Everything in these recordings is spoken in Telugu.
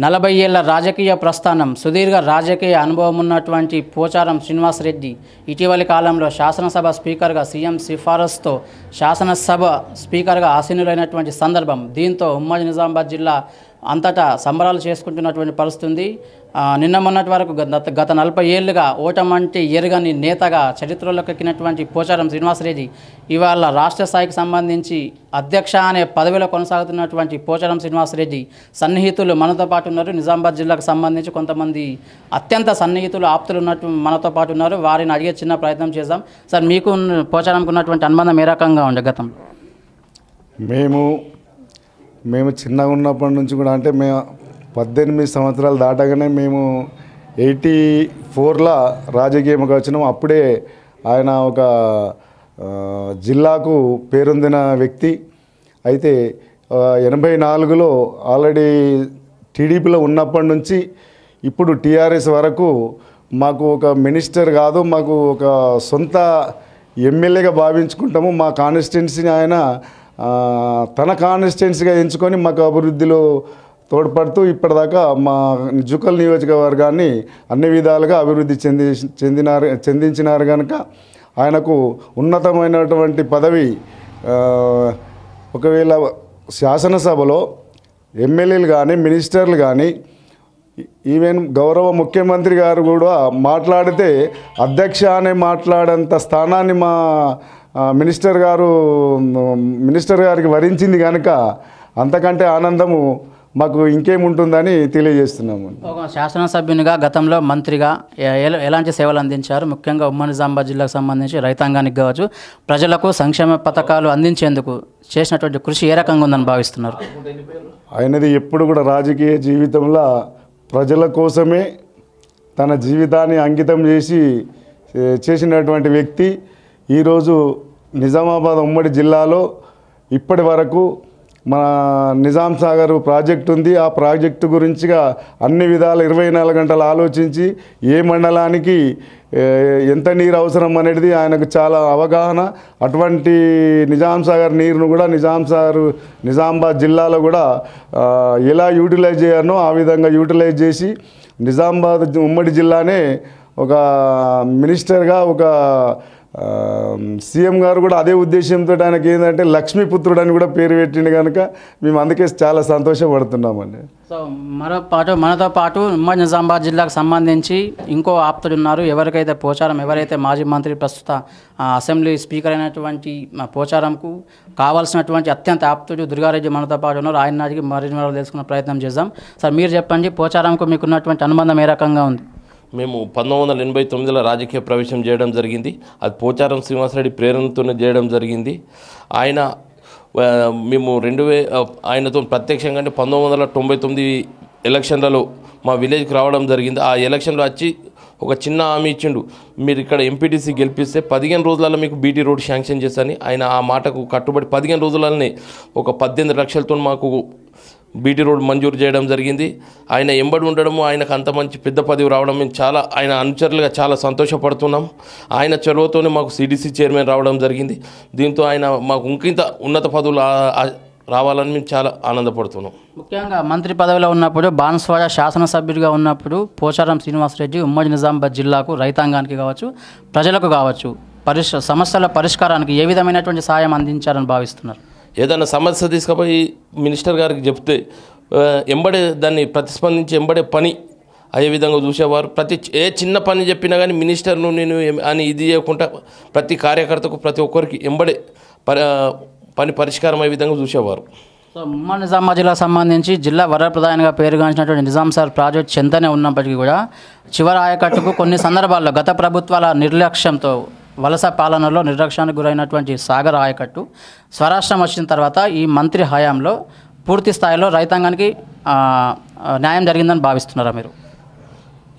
40 ఏళ్ల రాజకీయ ప్రస్థానం, సుదీర్ఘ రాజకీయ అనుభవం ఉన్నటువంటి పోచారం శ్రీనివాసరెడ్డి ఇటీవలి కాలంలో శాసనసభ స్పీకర్గా సీఎం సిఫారసుతో శాసనసభ స్పీకర్గా ఆసీనులైనటువంటి సందర్భం. దీంతో ఉమ్మడి నిజామాబాద్ జిల్లా అంతటా సంబరాలు చేసుకుంటున్నటువంటి పరిస్థితి ఉంది. నిన్న మొన్నటి వరకు గత 40 ఏళ్లుగా ఓటమంటే ఎరగని నేతగా చరిత్రలోకి ఎక్కినటువంటి పోచారం శ్రీనివాసరెడ్డి ఇవాళ రాష్ట్ర స్థాయికి సంబంధించి అధ్యక్ష అనే పదవిలో కొనసాగుతున్నటువంటి పోచారం శ్రీనివాసరెడ్డి సన్నిహితులు మనతో పాటు ఉన్నారు. నిజామాబాద్ జిల్లాకు సంబంధించి కొంతమంది అత్యంత సన్నిహితులు ఆప్తులు ఉన్నట్టు మనతో పాటు ఉన్నారు. వారిని అడిగే చిన్న ప్రయత్నం చేద్దాం. సార్, మీకు పోచారంకు ఉన్నటువంటి అనుబంధం ఏ రకంగా ఉండే గతంలో? మేము చిన్నగా ఉన్నప్పటి నుంచి కూడా, అంటే మేము 18 సంవత్సరాలు దాటగానే మేము 84లో రాజకీయంగా వచ్చినాం. అప్పుడే ఆయన ఒక జిల్లాకు పేరొందిన వ్యక్తి. అయితే 84లో ఆల్రెడీ టీడీపీలో ఉన్నప్పటి నుంచి ఇప్పుడు టీఆర్ఎస్ వరకు మాకు ఒక మినిస్టర్ కాదు, మాకు ఒక సొంత ఎమ్మెల్యేగా భావించుకుంటాము. మా కాన్స్టిట్యున్సీని ఆయన తన కాన్స్టిట్యున్సీగా ఎంచుకొని మాకు అభివృద్ధిలో తోడ్పడుతూ ఇప్పటిదాకా మా జుకల్ నియోజకవర్గాన్ని అన్ని విధాలుగా అభివృద్ధి చెందించినారు కనుక ఆయనకు ఉన్నతమైనటువంటి పదవి. ఒకవేళ శాసనసభలో ఎమ్మెల్యేలు కానీ మినిస్టర్లు కానీ ఈవెన్ గౌరవ ముఖ్యమంత్రి గారు కూడా మాట్లాడితే అధ్యక్ష అనే మాట్లాడేంత స్థానాన్ని మా మినిస్టర్ గారికి వరించింది కనుక అంతకంటే ఆనందము మాకు ఇంకేముంటుందని తెలియజేస్తున్నాము. ఒక శాసనసభ్యునిగా గతంలో మంత్రిగా ఎలాంటి సేవలు అందించారు? ముఖ్యంగా ఉమ్మడి నిజామాబాద్ జిల్లాకు సంబంధించి రైతాంగానికి కావచ్చు, ప్రజలకు సంక్షేమ పథకాలు అందించేందుకు చేసినటువంటి కృషి ఏ రకంగా ఉందని భావిస్తున్నారు? ఆయనది ఎప్పుడు కూడా రాజకీయ జీవితంలో ప్రజల కోసమే తన జీవితాన్ని అంకితం చేసినటువంటి వ్యక్తి. ఈరోజు నిజామాబాద్ ఉమ్మడి జిల్లాలో ఇప్పటి వరకు మన నిజాం సాగర్ ప్రాజెక్టు ఉంది. ఆ ప్రాజెక్టు గురించిగా అన్ని విధాల 24 గంటలు ఆలోచించి ఏ మండలానికి ఎంత నీరు అవసరం అనేది ఆయనకు చాలా అవగాహన. అటువంటి నిజాం సాగర్ నీరును కూడా నిజామాబాద్ జిల్లాలో కూడా ఎలా యూటిలైజ్ చేయాలో ఆ విధంగా యూటిలైజ్ చేసి నిజామాబాద్ ఉమ్మడి జిల్లానే ఒక మినిస్టర్గా ఒక సీఎం గారు కూడా అదే ఉద్దేశంతో ఆయనకి ఏంటంటే లక్ష్మీపుత్రుడు అని కూడా పేరు పెట్టిండు కనుక మేము అందుకే చాలా సంతోషపడుతున్నామండి. సో మనతో పాటు ఉమ్మడి నిజామాబాద్ జిల్లాకు సంబంధించి ఇంకో ఆప్తుడు ఉన్నారు. ఎవరైతే మాజీ మంత్రి ప్రస్తుత అసెంబ్లీ స్పీకర్ అయినటువంటి పోచారంకు కావాల్సినటువంటి అత్యంత ఆప్తుడు దుర్గారెడ్డి మనతో పాటు ఉన్నారు. ఆయన అడిగి మరిన్ని వివరాలు తెలుసుకునే ప్రయత్నం చేద్దాం. సార్, మీరు చెప్పండి, పోచారంకు మీకున్నటువంటి అనుబంధం ఏ రకంగా ఉంది? మేము 1989లో రాజకీయ ప్రవేశం చేయడం జరిగింది. అది పోచారం శ్రీనివాసరెడ్డి ప్రేరణతోనే చేయడం జరిగింది. మేము ఆయనతో ప్రత్యక్షంగా 1999 ఎలక్షన్లలో మా విలేజ్కి రావడం జరిగింది. ఆ ఎలక్షన్లో వచ్చి ఒక చిన్న హామీ ఇచ్చిండు, మీరు ఇక్కడ ఎంపీటీసీ గెలిపిస్తే 15 రోజులలో మీకు బీటీ రోడ్ శాంక్షన్ చేస్తాను. ఆయన ఆ మాటకు కట్టుబడి 15 రోజులనే ఒక 18 లక్షలతో మాకు బీటీ రోడ్ మంజూరు చేయడం జరిగింది. ఆయన ఎంబడి ఉండడము, ఆయనకు అంత మంచి పెద్ద పదవి రావడం మేము ఆయన అనుచరులుగా చాలా సంతోషపడుతున్నాం. ఆయన చొరవతోనే మాకు సిడిసి చైర్మన్ రావడం జరిగింది. దీంతో ఆయన మాకు ఇంకింత ఉన్నత పదవులు రావాలని మేము చాలా ఆనందపడుతున్నాం. ముఖ్యంగా మంత్రి పదవిలో ఉన్నప్పుడు, బాన్స్వాడ శాసనసభ్యుడిగా ఉన్నప్పుడు పోచారం శ్రీనివాసరెడ్డి ఉమ్మడి నిజామాబాద్ జిల్లాకు రైతాంగానికి కావచ్చు, ప్రజలకు కావచ్చు, సమస్యల పరిష్కారానికి ఏ విధమైనటువంటి సాయం అందించారని భావిస్తున్నారు? ఏదైనా సమస్య తీసుకుపోయి మినిస్టర్ గారికి చెప్తే దాన్ని ప్రతిస్పందించి పని అయ్యే విధంగా చూసేవారు. ఏ చిన్న పని చెప్పినా కానీ మినిస్టర్ను నేను అని ఇది చేయకుండా ప్రతి కార్యకర్తకు ప్రతి ఒక్కరికి పని పరిష్కారం అయ్యే విధంగా చూసేవారు. సో ఉమ్మడి నిజామాబాద్ జిల్లాకు సంబంధించి జిల్లా వరప్రధానిగా పేరుగాంచినటువంటి నిజాం సార్ ప్రాజెక్ట్ చెంతనే ఉన్నప్పటికీ కూడా చివరి ఆయకట్టుకు కొన్ని సందర్భాల్లో గత ప్రభుత్వాల నిర్లక్ష్యంతో, వలస పాలనలో నిర్లక్ష్యానికి గురైనటువంటి సాగర్ ఆయకట్టు స్వరాష్ట్రం వచ్చిన తర్వాత ఈ మంత్రి హయాంలో పూర్తి స్థాయిలో రైతాంగానికి న్యాయం జరిగిందని భావిస్తున్నారా మీరు?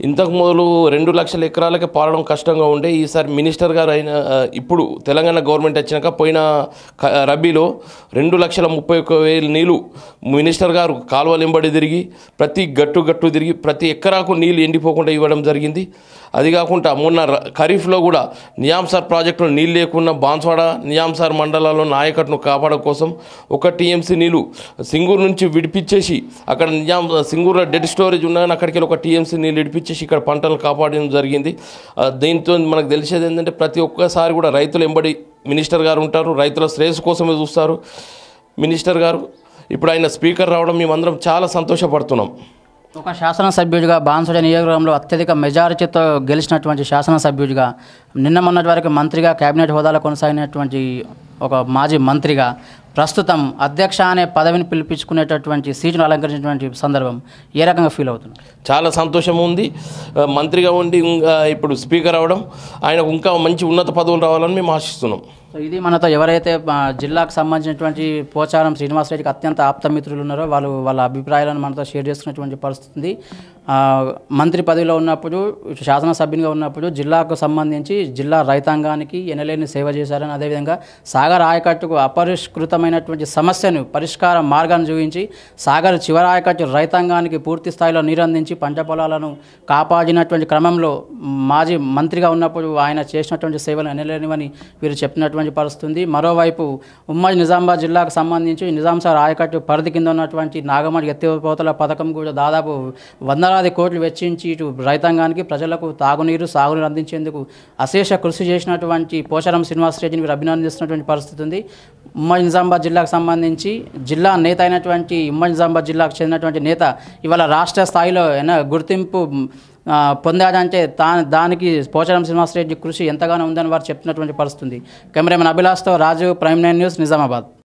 ఇంతకు మొదలు 2 లక్షల ఎకరాలకే పారడం కష్టంగా ఉండే. ఈసారి మినిస్టర్ గారు ఇప్పుడు తెలంగాణ గవర్నమెంట్ వచ్చినాక పోయిన రబీలో 2,31,000 నీళ్ళు మినిస్టర్ గారు కాలువలు ఎంబడి తిరిగి ప్రతి గట్టు తిరిగి ప్రతి ఎకరాకు నీళ్ళు ఎండిపోకుండా ఇవ్వడం జరిగింది. అది కాకుండా మొన్న ఖరీఫ్లో కూడా నిజాంసార్ ప్రాజెక్టులో నీళ్ళు లేకుండా బాన్స్వాడ నిజాంసార్ మండలాల్లో నాయకట్ను కాపాడడం కోసం ఒక టీఎంసీ నీళ్ళు సింగూరు నుంచి విడిపించేసి అక్కడ సింగూరులో డెడ్ స్టోరేజ్ ఉన్నాయని అక్కడికి వెళ్ళి ఒక టీఎంసీ నీళ్ళు విడిపించేసి ఇక్కడ పంటలు కాపాడడం జరిగింది. దీంతో మనకు తెలిసేది ఏంటంటే ప్రతి ఒక్కసారి కూడా రైతులు ఎంబడి మినిస్టర్ గారు ఉంటారు, రైతుల శ్రేయస్సు కోసమే చూస్తారు మినిస్టర్ గారు. ఇప్పుడు ఆయన స్పీకర్ రావడం మేమందరం చాలా సంతోషపడుతున్నాం. ఒక శాసనసభ్యుడిగా బాన్సువాడ నియోజకవర్గంలో అత్యధిక మెజారిటీతో గెలిచినటువంటి శాసనసభ్యుడిగా నిన్న మొన్నటి వరకు మంత్రిగా కేబినెట్ హోదాలో కొనసాగినటువంటి ఒక మాజీ మంత్రిగా ప్రస్తుతం అధ్యక్ష అనే పదవిని పిలిపించుకునేటటువంటి సీటును అలంకరించినటువంటి సందర్భం ఏ రకంగా ఫీల్ అవుతుంది? చాలా సంతోషం ఉంది. మంత్రిగా ఉండి ఇప్పుడు స్పీకర్ అవడం, ఆయనకు ఇంకా మంచి ఉన్నత పదవులు రావాలని మేము ఆశిస్తున్నాం. సో ఇది మనతో ఎవరైతే జిల్లాకు సంబంధించినటువంటి పోచారం శ్రీనివాసరెడ్డికి అత్యంత ఆప్తమిత్రులు ఉన్నారో వాళ్ళ అభిప్రాయాలను మనతో షేర్ చేసుకున్నటువంటి పరిస్థితి. మంత్రి పదవిలో ఉన్నప్పుడు, శాసనసభ్యునిగా ఉన్నప్పుడు జిల్లాకు సంబంధించి జిల్లా రైతాంగానికి ఎనలేని సేవ చేశారని, అదేవిధంగా సాగర్ ఆయకట్టుకు అపరిష్కృతమైనటువంటి సమస్యను పరిష్కార మార్గాన్ని చూపించి సాగర్ చివరి ఆయకట్టు రైతాంగానికి పూర్తి స్థాయిలో నీరందించి పంట పొలాలను కాపాడినటువంటి క్రమంలో మాజీ మంత్రిగా ఉన్నప్పుడు ఆయన చేసినటువంటి సేవలు ఎనలేనివని వీరు చెప్పినటువంటి పరిస్థితుంది. మరోవైపు ఉమ్మడి నిజామాబాద్ జిల్లాకు సంబంధించి నిజాంసార్ ఆయకట్టు పరిధి కింద ఉన్నటువంటి నాగమడి ఎత్తిపోతల పథకం కూడా దాదాపు వందలాది కోట్లు వెచ్చించి ఇటు రైతాంగానికి ప్రజలకు తాగునీరు సాగునీరు అందించేందుకు అశేష కృషి చేసినటువంటి పోచారం శ్రీనివాసరెడ్డిని వీరు అభినందిస్తున్నటువంటి పరిస్థితి ఉంది. ఉమ్మడి నిజామాబాద్ జిల్లాకు సంబంధించి జిల్లా నేత అయినటువంటి ఉమ్మడి నిజామాబాద్ జిల్లాకు చెందినటువంటి నేత ఇవాళ రాష్ట్ర స్థాయిలో గుర్తింపు పొందాడంటే దానికి పోచారం శ్రీనివాసరెడ్డి కృషి ఎంతగానో ఉందని వారు చెప్తున్నటువంటి పరిస్థితి. కెమెరామెన్ అభిలాష్తో రాజు, ప్రైమ్ 9 న్యూస్, నిజామాబాద్.